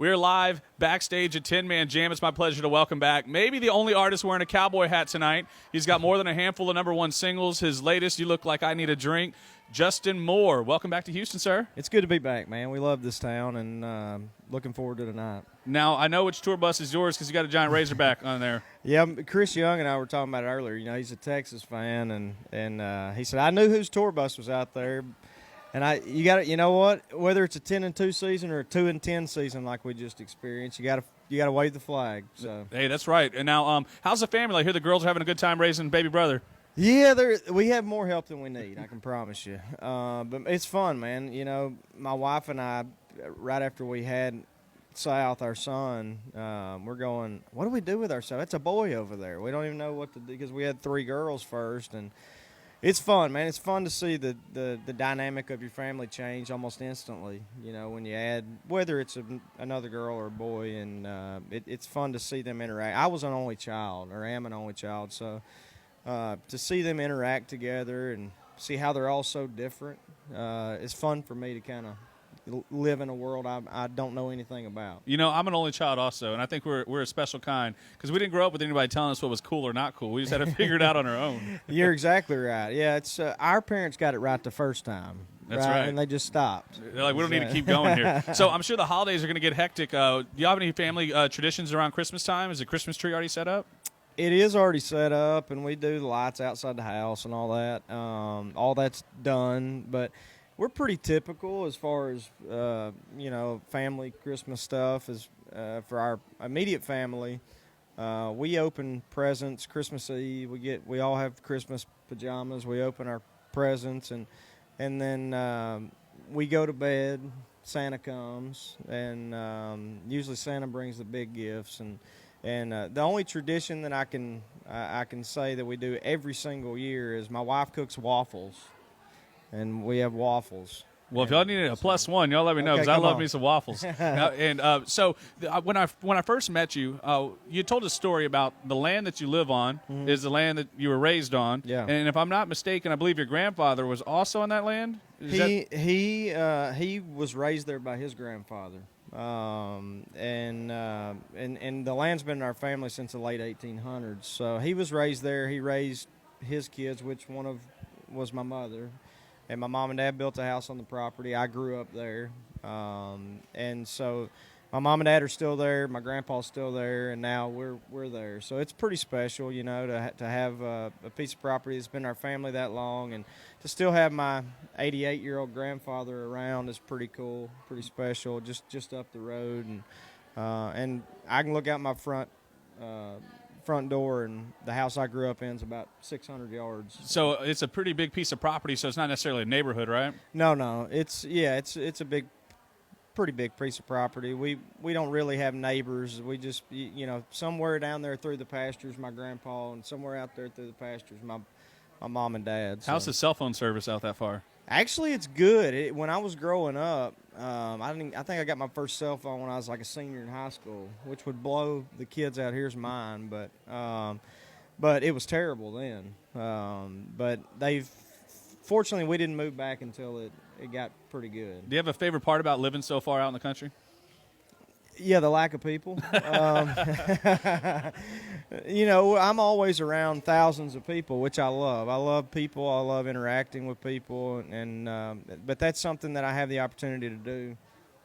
We're live backstage at 10 Man Jam. It's my pleasure to welcome back maybe the only artist wearing a cowboy hat tonight. He's got more than a handful of #1 singles. His latest, You Look Like I Need a Drink. Justin Moore, welcome back to Houston, sir. It's good to be back, man. We love this town, and looking forward to tonight. Now, I know which tour bus is yours because you got a giant Razorback on there. Yeah, Chris Young and I were talking about it earlier. You know, he's a Texas fan, and he said, I knew whose tour bus was out there. And you know what? Whether it's a 10-2 season or a 2-10 season like we just experienced, you gotta wave the flag. So hey, that's right. And now, how's the family? I hear the girls are having a good time raising baby brother. Yeah, we have more help than we need, I can promise you. But it's fun, man. You know, my wife and I, right after we had South, our son, we're going, what do we do with our son? It's a boy over there. We don't even know what to do because we had 3 girls first. And it's fun, man. It's fun to see the dynamic of your family change almost instantly, you know, when you add, whether it's another girl or a boy. And it's fun to see them interact. I was an only child, or am an only child, so to see them interact together and see how they're all so different, it's fun for me to kind of live in a world I don't know anything about. You know, I'm an only child also, and I think we're a special kind because we didn't grow up with anybody telling us what was cool or not cool. We just had to figure it out on our own. You're exactly right. Yeah, it's our parents got it right the first time. That's right. And they just stopped. They're like, we don't need to keep going here. So I'm sure the holidays are going to get hectic. Do you have any family traditions around Christmas time? Is the Christmas tree already set up? It is already set up, and we do the lights outside the house and all that. All that's done, but we're pretty typical as far as you know, family Christmas stuff. Is for our immediate family, we open presents Christmas Eve. We all have Christmas pajamas. We open our presents, and then we go to bed. Santa comes, and usually Santa brings the big gifts. And the only tradition that I can say that we do every single year is my wife cooks waffles, and we have waffles. Well, if y'all need a +1, y'all let me know because I love me some waffles. So when I first met you, you told a story about the land that you live on is the land that you were raised on. Yeah. And if I'm not mistaken, I believe your grandfather was also on that land. He was raised there by his grandfather. And the land's been in our family since the late 1800s. So he was raised there. He raised his kids, which was my mother. And my mom and dad built a house on the property. I grew up there. And so my mom and dad are still there. My grandpa's still there. And now we're there. So it's pretty special, you know, to have a piece of property that's been in our family that long. And to still have my 88-year-old grandfather around is pretty cool, pretty special, just up the road. And I can look out my front door, and the house I grew up in is about 600 yards. So it's a pretty big piece of property, so it's not necessarily a neighborhood, right? No. It's a pretty big piece of property. We don't really have neighbors. We just, you know, somewhere down there through the pastures, my grandpa, and somewhere out there through the pastures, my mom and dad. So. How's the cell phone service out that far? Actually, it's good. When I was growing up, I think I got my first cell phone when I was like a senior in high school, which would blow the kids out here's mine. But it was terrible then. But fortunately, we didn't move back until it got pretty good. Do you have a favorite part about living so far out in the country? Yeah, the lack of people. You know, I'm always around thousands of people, which I love. I love people. I love interacting with people, but that's something that I have the opportunity to do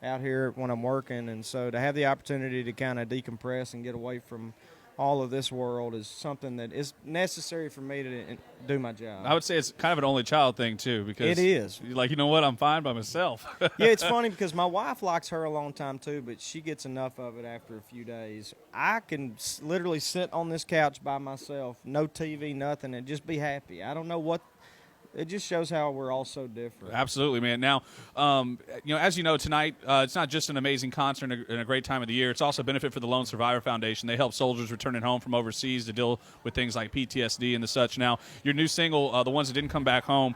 out here when I'm working. And so to have the opportunity to kind of decompress and get away from all of this world is something that is necessary for me to do my job. I would say it's kind of an only child thing, too, because it is. Like, you know what? I'm fine by myself. Yeah, it's funny because my wife likes her a long time, too, but she gets enough of it after a few days. I can literally sit on this couch by myself, no TV, nothing, and just be happy. I don't know what. It just shows how we're all so different. Absolutely, man. Now, you know, as you know, tonight it's not just an amazing concert and a great time of the year. It's also a benefit for the Lone Survivor Foundation. They help soldiers returning home from overseas to deal with things like PTSD and the such. Now, your new single, The Ones That Didn't Come Back Home,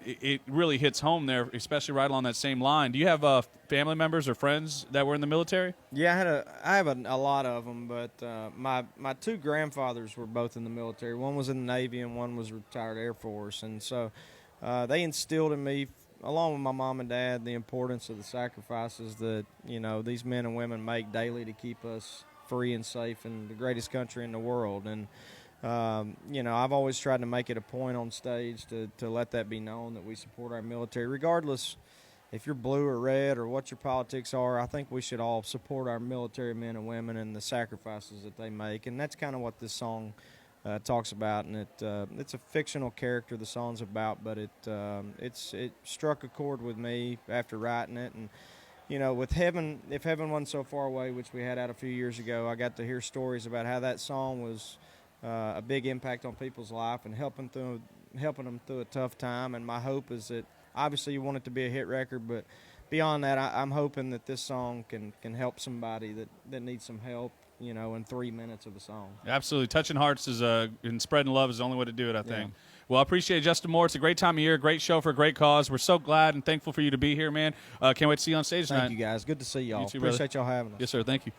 it really hits home there, especially right along that same line. Do you have family members or friends that were in the military? Yeah, I have a lot of them, but my 2 grandfathers were both in the military. One was in the Navy and one was retired Air Force, and so they instilled in me along with my mom and dad, the importance of the sacrifices that, these men and women make daily to keep us free and safe in the greatest country in the world. And, I've always tried to make it a point on stage to let that be known, that we support our military, regardless if you're blue or red or what your politics are. I think we should all support our military men and women and the sacrifices that they make. And that's kind of what this song talks about. And it's a fictional character the song's about, but it struck a chord with me after writing it. And with Heaven, If Heaven Wasn't So Far Away, which we had out a few years ago, I got to hear stories about how that song was a big impact on people's life and helping them through a tough time. And my hope is that, obviously, you want it to be a hit record, but beyond that, I'm hoping that this song can help somebody that needs some help, in 3 minutes of a song. Absolutely. Touching hearts and spreading love is the only way to do it, I think. Yeah. Well, I appreciate it, Justin Moore. It's a great time of year, great show for a great cause. We're so glad and thankful for you to be here, man. Can't wait to see you on stage tonight. Thank you, guys. Good to see y'all. You too, Appreciate y'all having us. Yes, sir. Thank you.